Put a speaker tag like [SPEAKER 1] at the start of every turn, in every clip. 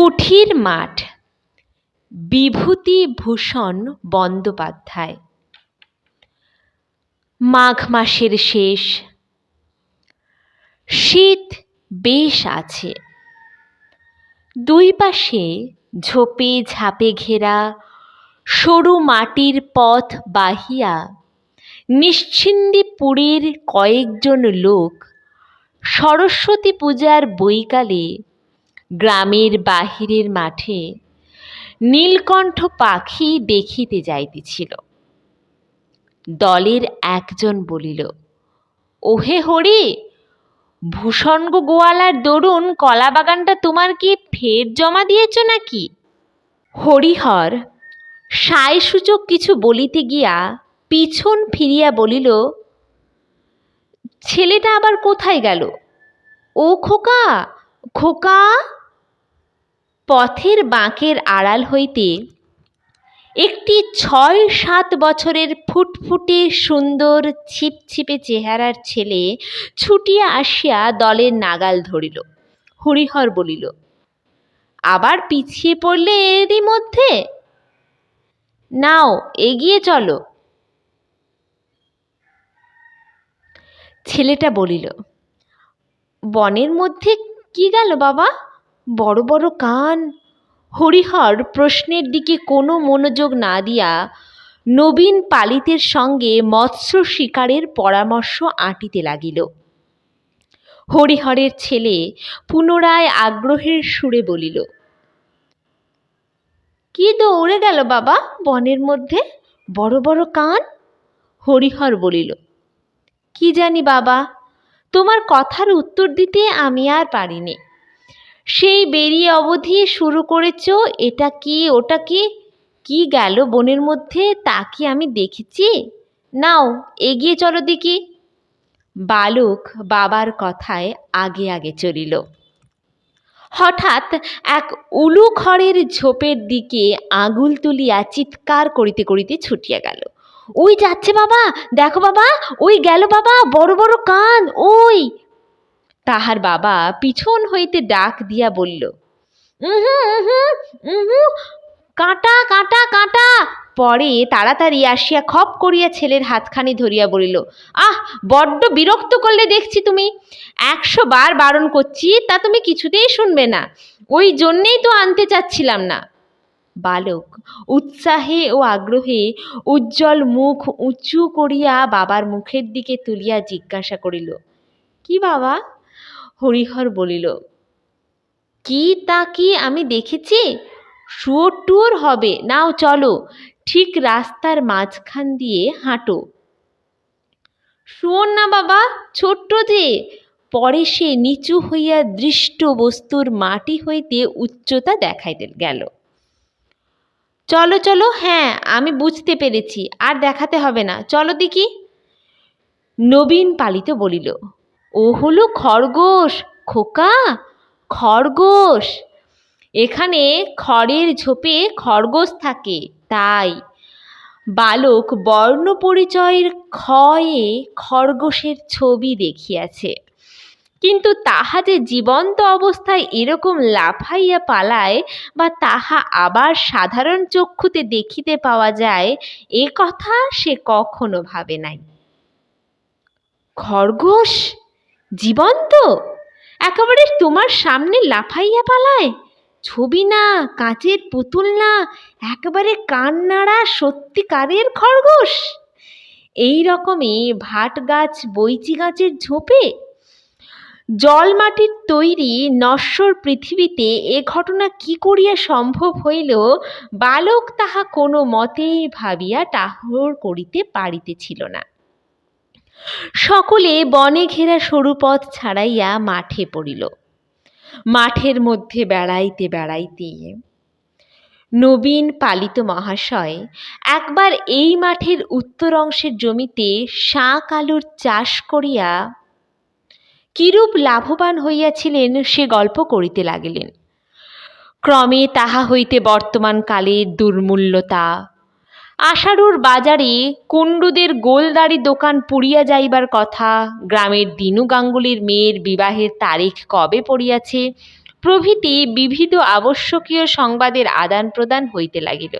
[SPEAKER 1] কুঠির মাঠ, বিভূতিভূষণ বন্দ্যোপাধ্যায়। মাঘ মাসের শেষ, শীত বেশ আছে। দুই পাশে ঝোপে ঝাপে ঘেরা সরু মাটির পথ বাহিয়া নিশ্চিন্দিপুরের কয়েকজন লোক সরস্বতী পূজার বৈকালে গ্রামের বাহিরের মাঠে নীলকণ্ঠ পাখি দেখিতে যাইতেছিল। দলের একজন বলিল, ওহে হরি, ভূষণ গোয়ালার দরুন কলা বাগানটা তোমার কি ফের জমা দিয়েছ নাকি? হরিহর সায়সূচক কিছু বলিতে গিয়া পিছন ফিরিয়া বলিল, ছেলেটা আবার কোথায় গেল? ও খোকা, খোকা! পথের বাঁকের আড়াল হইতে একটি ৬-৭ বছরের ফুটফুটে সুন্দর ছিপছিপে চেহারার ছেলে ছুটিয়া আসিয়া দলের নাগাল ধরিল। হরিহর বলিল, আবার পিছিয়ে পড়লে এরই মধ্যে? নাও, এগিয়ে চলো। ছেলেটা বলিল, বনের মধ্যে কি গেল বাবা? বড় বড় কান। হরিহর প্রশ্নের দিকে কোনো মনোযোগ না দিয়া নবীন পালিতের সঙ্গে মৎস্য শিকারের পরামর্শ আঁটিতে লাগিল। হরিহরের ছেলে পুনরায় আগ্রহের সুরে বলিল, কি দৌড়ে গেল বাবা বনের মধ্যে? বড় বড় কান। হরিহর বলিল, কি জানি বাবা, তোমার কথার উত্তর দিতে আমি আর পারিনি। সেই বেরিয়ে অবধি শুরু করেছ এটা কি ওটা কি, কি গেল বনের মধ্যে তা কি আমি দেখেছি? নাও, এগিয়ে চলো দেখি। বালক বাবার কথায় আগে আগে চলিল। হঠাৎ এক উলু খড়ের ঝোপের দিকে আঙুল তুলিয়া চিৎকার করিতে করিতে ছুটিয়া গেল। ওই যাচ্ছে বাবা, দেখো বাবা, ওই গেল বাবা, বড় বড় কান, ওই। তাহার বাবা পিছন হইতে ডাক দিয়া বলল, কাঁটা কাঁটা কাঁটা। পরে তাড়াতাড়ি আসিয়া খপ করিয়া ছেলের হাতখানি ধরিয়া বলিল, আহ, বড্ড বিরক্ত করলে দেখছি তুমি। 100 বার বারণ করছি, তা তুমি কিছুতেই শুনবে না। ওই জন্যেই তো আনতে চাচ্ছিলাম না। বালক উৎসাহে ও আগ্রহে উজ্জ্বল মুখ উঁচু করিয়া বাবার মুখের দিকে তুলিয়া জিজ্ঞাসা করিল, কি বাবা? হরিহর বলিল, কি তা কি আমি দেখেছি? শুয়োর টুয়োর হবে, নাও চলো, ঠিক রাস্তার মাঝখান দিয়ে হাঁটো। শুয়োর না বাবা, ছোট্ট যে। পরে সে নিচু হইয়া দৃষ্ট বস্তুর মাটি হইতে উচ্চতা দেখাইতে গেল। চলো চলো, হ্যাঁ আমি বুঝতে পেরেছি, আর দেখাতে হবে না, চলো দেখি। নবীন পালিত বলিল, ও হলো খরগোশ খোকা, খরগোশ। এখানে খড়ের ঝোপে খরগোশ থাকে, তাই। বালক বর্ণ পরিচয়ের ক্ষয়ে খরগোশের ছবি দেখিয়াছে, কিন্তু তাহা যে জীবন্ত অবস্থায় এরকম লাফাইয়া পালায় বা তাহা আবার সাধারণ চক্ষুতে দেখিতে পাওয়া যায়, এ কথা সে কখনো ভাবে নাই। খরগোশ জীবন্ত একেবারে তোমার সামনে লাফাইয়া পালায়? ছবি না, কাঁচের পুতুল না, একেবারে কান নাড়া সত্যিকারের খরগোশ। এই রকমই ভাট গাছ বৈচি গাছের ঝোপে জল মাটির তৈরি নশ্বর পৃথিবীতে এ ঘটনা কি করিয়া সম্ভব হইল, বালক তাহা কোনো মতেই ভাবিয়া টাহর করিতে পারিতেছিল না। সকলে বনে ঘেরা সরু পথ ছাড়াইয়া মাঠে পড়িল। মাঠের মধ্যে বেড়াইতে বেড়াইতে নবীন পালিত মহাশয় একবার এই মাঠের উত্তর অংশের জমিতে শাঁক আলুর চাষ করিয়া কিরূপ লাভবান হইয়াছিলেন সে গল্প করিতে লাগিলেন। ক্রমে তাহা হইতে বর্তমান কালের দুর্মূল্যতা, আষাঢ়ুর বাজারে কুণ্ডুদের গোলদারি দোকান পুড়িয়া যাইবার কথা, গ্রামের দিনু গাঙ্গুলির মেয়ের বিবাহের তারিখ কবে পড়িয়াছে, প্রভৃতি বিবিধ আবশ্যকীয় সংবাদের আদান প্রদান হইতে লাগিল।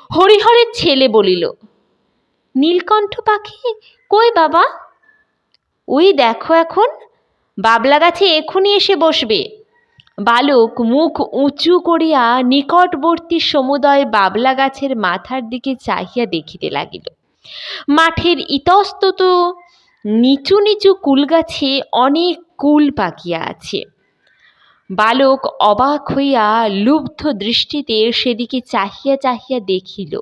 [SPEAKER 1] হরিহরের ছেলে বলিল, নীলকণ্ঠ পাখি কই বাবা? ওই দেখো এখন বাবলা গাছে এখনই এসে বসবে। বালক মুখ উঁচু করিয়া নিকটবর্তী সমুদয় বাবলা গাছের মাথার দিকে চাহিয়া দেখিতে লাগিল। মাঠের ইতস্তত নিচু নিচু কুলগাছে অনেক কুল পাকিয়া আছে। বালক অবাক হইয়া লুব্ধ দৃষ্টিতে সেদিকে চাহিয়া চাহিয়া দেখিল।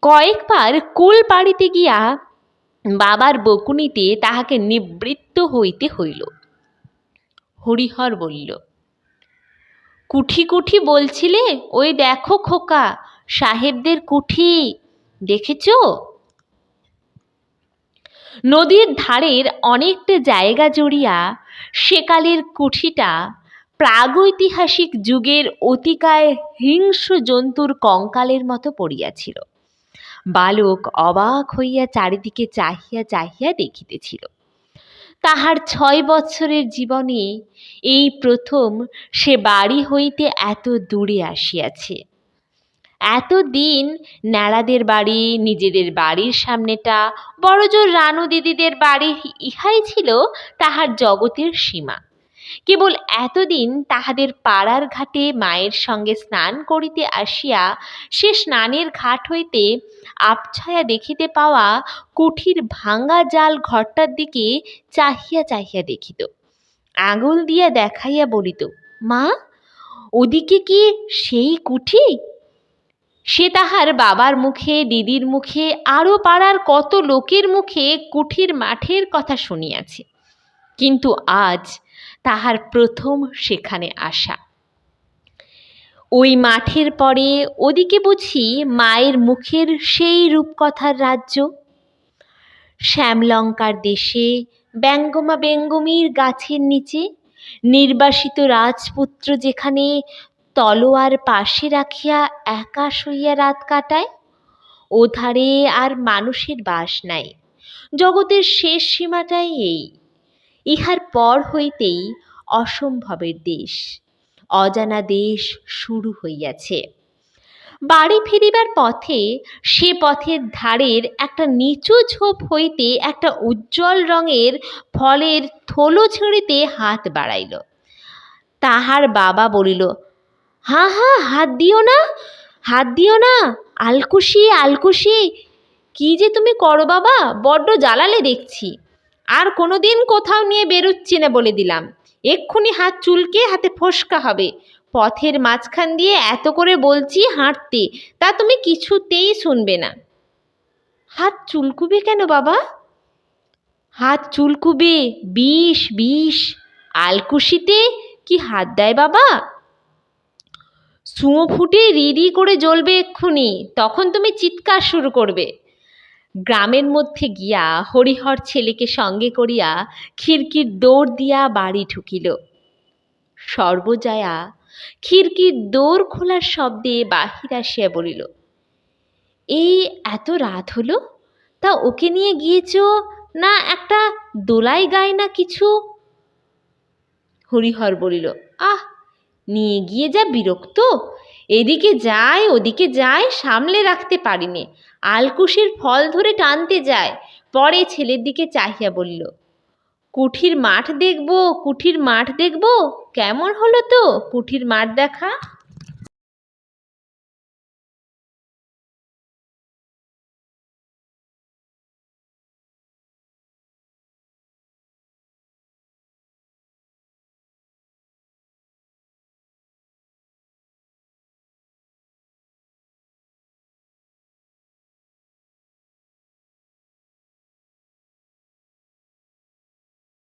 [SPEAKER 1] কয়েকবার কুল পাড়িতে গিয়া বাবার বকুনিতে তাহাকে নিবৃত্ত হইতে হইল। হরিহর বলিল, কুঠি কুঠি বলছিলে, ওই দেখো খোকা, সাহেবদের কুঠি দেখেছ? নদীর ধারের অনেকটা জায়গা জুড়িয়া সেকালের কুঠিটা প্রাগৈতিহাসিক যুগের অতিকায় হিংস্র জন্তুর কঙ্কালের মতো পড়িয়াছিল। বালক অবাক হইয়া চারিদিকে চাহিয়া চাহিয়া দেখিতেছিল। তাহার 6 বৎসরের জীবনে এই প্রথম সে বাড়ি হইতে এত দূরে আসিয়াছে। এতদিন ন্যাড়াদের বাড়ি, নিজেদের বাড়ির সামনেটা, বড়জোর রানু দিদিদের বাড়ি, ইহাই ছিল তাহার জগতের সীমা। কেবল এতদিন তাহাদের পাড়ার ঘাটে মায়ের সঙ্গে স্নান করিতে আসিয়া সে স্নানের ঘাট হইতে আবছায়া দেখিতে পাওয়া কুঠির ভাঙা জাল ঘরটার দিকে চাহিয়া চাহিয়া দেখিত। আঙুল দিয়া দেখাইয়া বলিত, মা, ওদিকে কি সেই কুঠি? সে তাহার বাবার মুখে, দিদির মুখে, আরও পাড়ার কত লোকের মুখে কুঠির মাঠের কথা শুনিয়াছে, কিন্তু আজ তাহার প্রথম সেখানে আসা। ওই মাঠের পরে ওদিকে বুঝি মায়ের মুখের সেই রূপকথার রাজ্য। শ্যামলঙ্কার দেশে ব্যঙ্গমা বেঙ্গমীর গাছের নিচে নির্বাসিত রাজপুত্র যেখানে তলোয়ার পাশে রাখিয়া একা শুইয়া রাত কাটায়, ওধারে আর মানুষের বাস নাই। জগতের শেষ সীমাটাই এই। ইহার পর হইতেই অসম্ভবের দেশ, অজানা দেশ শুরু হইয়াছে। বাড়ি ফিরিবার পথে সে পথের ধারের একটা নিচু ঝোপ হইতে একটা উজ্জ্বল রঙের ফলের থলো ছিঁড়িতে হাত বাড়াইল। তাহার বাবা বলিল, হা হা, হাত দিও না, হাত দিও না, আলকুশি আলকুশি। কি যে তুমি করো বাবা, বড্ড জ্বালালে দেখছি। আর কোনোদিন কোথাও নিয়ে বেরুচ্ছি না বলে দিলাম। এক্ষুনি হাত চুলকে হাতে ফোসকা হবে। পথের মাঝখান দিয়ে এত করে বলছি হাঁটতে, তা তুমি কিছুতেই শুনবে না। হাত চুলকুবে কেন বাবা? হাত চুলকুবে, বিষ বিষ। আলকুশিতে কি হাত দেয় বাবা? সুঁ ফুটে রিরি করে জ্বলবে এক্ষুনি, তখন তুমি চিৎকার শুরু করবে। গ্রামের মধ্যে গিয়া হরিহর ছেলেকে সঙ্গে করিয়া খিড়কির দৌড় দিয়া বাড়ি ঢুকিল। সর্বজয়া খিড়কির দৌড় খোলার শব্দে বাহির আসিয়া বলিল, এই এত রাত হলো, তা ওকে নিয়ে গিয়েছ না একটা দোলাই গায় না কিছু? হরিহর বলিল, আহ, নিয়ে গিয়ে যা বিরক্ত, এদিকে যায় ওদিকে যায়, সামলে রাখতে পারিনে। আলকুশির ফল ধরে টানতে যায়। পরে ছেলের দিকে চাহিয়া বলিল, কুঠির মাঠ দেখব, কুঠির মাঠ দেখব। কেমন হলো তো কুঠির মাঠ দেখা?